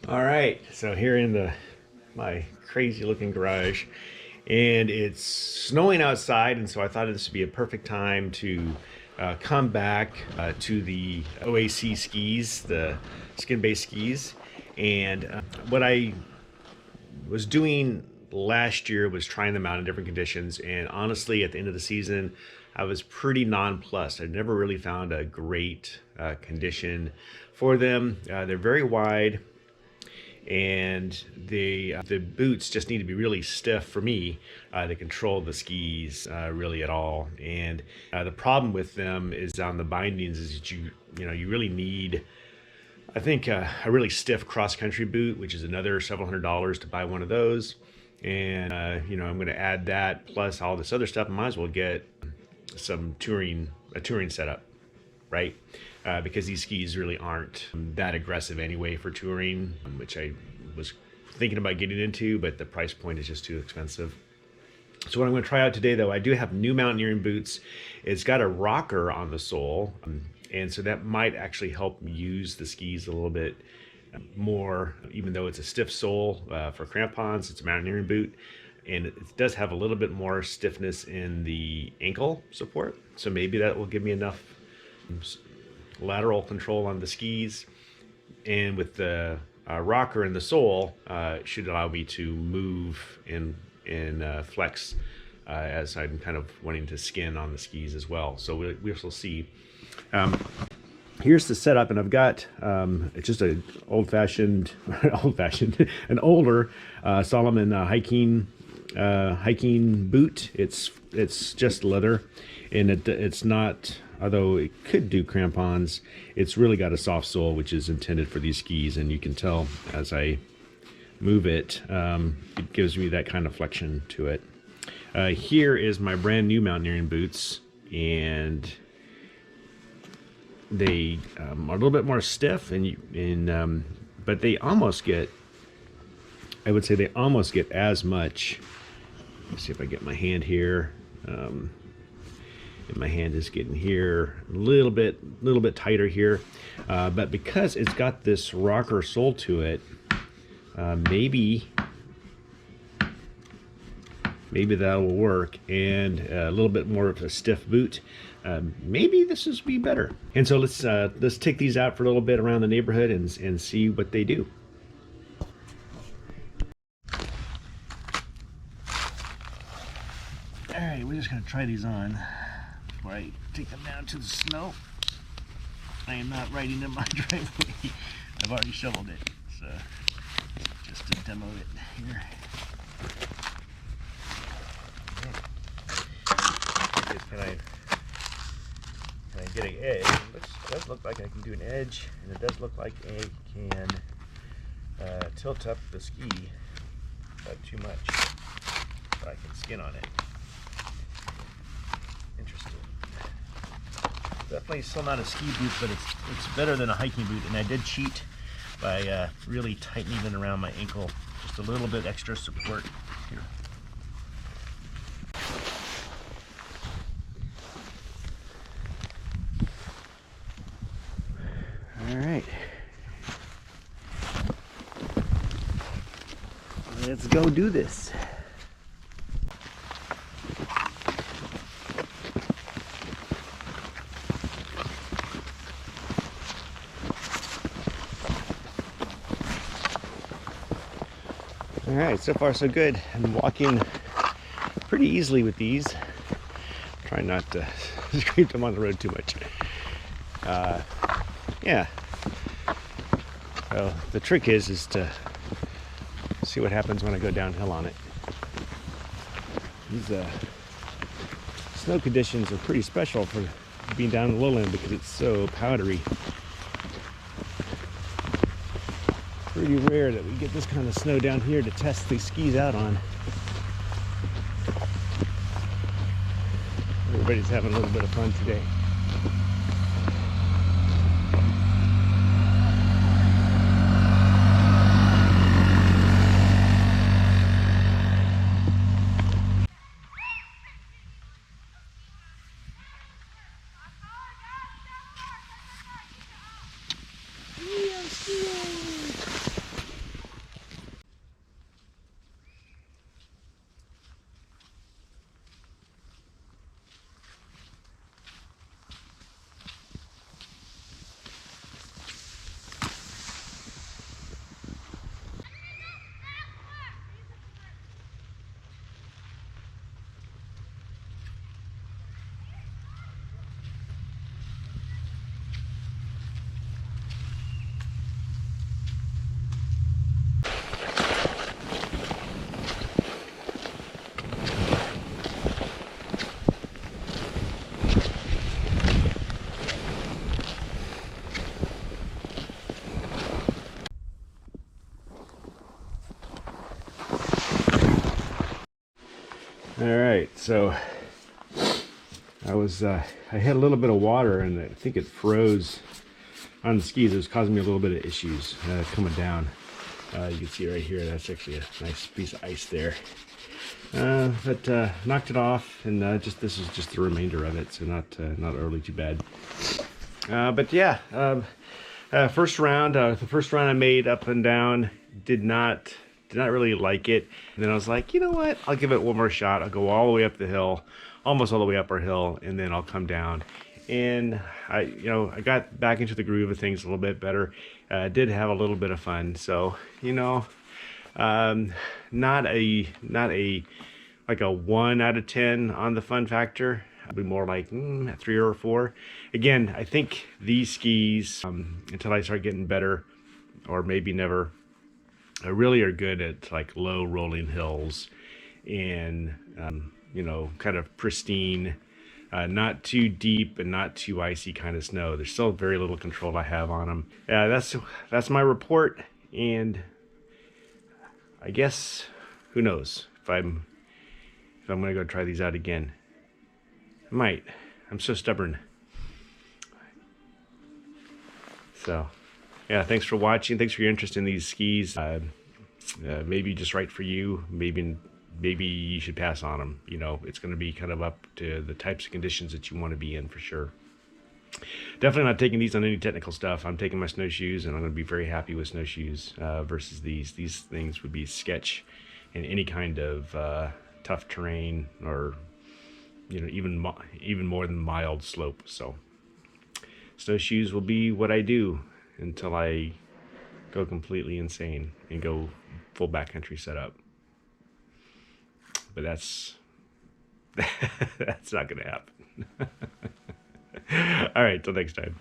All right, so here in my crazy looking garage, and it's snowing outside, and so I thought this would be a perfect time to come back to the OAC skis, the skin-based skis. And what I was doing last year was trying them out in different conditions, and honestly, at the end of the season, I was pretty nonplussed. I'd never really found a great condition for them. They're very wide, and the boots just need to be really stiff for me to control the skis really at all. And the problem with them is on the bindings is that you really need, I think, a really stiff cross-country boot, which is another several $100s to buy one of those. And I'm going to add that plus all this other stuff. I might as well get a touring setup, right? Because these skis really aren't that aggressive anyway for touring, which I was thinking about getting into, but the price point is just too expensive. So what I'm going to try out today, though, I do have new mountaineering boots. It's got a rocker on the sole, and so that might actually help me use the skis a little bit more, even though it's a stiff sole for crampons. It's a mountaineering boot, and it does have a little bit more stiffness in the ankle support, so maybe that will give me enough lateral control on the skis. And with the rocker in the sole, it should allow me to move and flex as I'm kind of wanting to skin on the skis as well. So we shall see. Here's the setup, and I've got it's just an old-fashioned, an older Solomon hiking boot. It's just leather, and it's not. Although it could do crampons, it's really got a soft sole, which is intended for these skis, and you can tell as I move it, it gives me that kind of flexion to it. Here is my brand new mountaineering boots, and they are a little bit more stiff, but they almost get, I would say they almost get as much. Let's see if I get my hand here. And my hand is getting here a little bit tighter here, but because it's got this rocker sole to it, maybe that will work, and a little bit more of a stiff boot. Maybe this is be better. And so let's take these out for a little bit around the neighborhood and see what they do. All right, we're just gonna try these on before I take them down to the snow. I am not riding in my driveway. I've already shoveled it, so just to demo it here. Can I get an edge? It does look like I can do an edge, and it does look like I can tilt up the ski too much, so I can skin on it. Interesting. Definitely still not a ski boot, but it's better than a hiking boot, and I did cheat by really tightening it around my ankle, just a little bit extra support here. All right, let's go do this. All right, so far so good. I'm walking pretty easily with these. Trying not to scrape them on the road too much. Yeah. So the trick is to see what happens when I go downhill on it. These snow conditions are pretty special for being down in the lowland because it's so powdery. Pretty rare that we get this kind of snow down here to test these skis out on. Everybody's having a little bit of fun today. so I had a little bit of water, and I think it froze on the skis. It was causing me a little bit of issues coming down. You can see right here, that's actually a nice piece of ice there. But knocked it off, and this is just the remainder of it, so not overly too bad. But yeah, first round, the first round I made up and down, did not really like it. And then I was like, you know what? I'll give it one more shot. I'll go all the way up the hill, almost all the way up our hill, and then I'll come down. And I got back into the groove of things a little bit better. Did have a little bit of fun. So, not a like a 1 out of 10 on the fun factor. I'll be more like a 3 or a 4. Again, I think these skis, until I start getting better, or maybe never, really are good at like low rolling hills and kind of pristine, not too deep and not too icy kind of snow. There's still very little control I have on them. That's my report, and I guess who knows if I'm gonna go try these out again. I might. I'm so stubborn. So yeah, thanks for watching. Thanks for your interest in these skis. Maybe just right for you. Maybe you should pass on them. It's going to be kind of up to the types of conditions that you want to be in, for sure. Definitely not taking these on any technical stuff. I'm taking my snowshoes, and I'm going to be very happy with snowshoes versus these. These things would be sketch in any kind of tough terrain, or even more than mild slope. So snowshoes will be what I do until I go completely insane and go full backcountry setup. But that's not gonna happen. All right, till next time.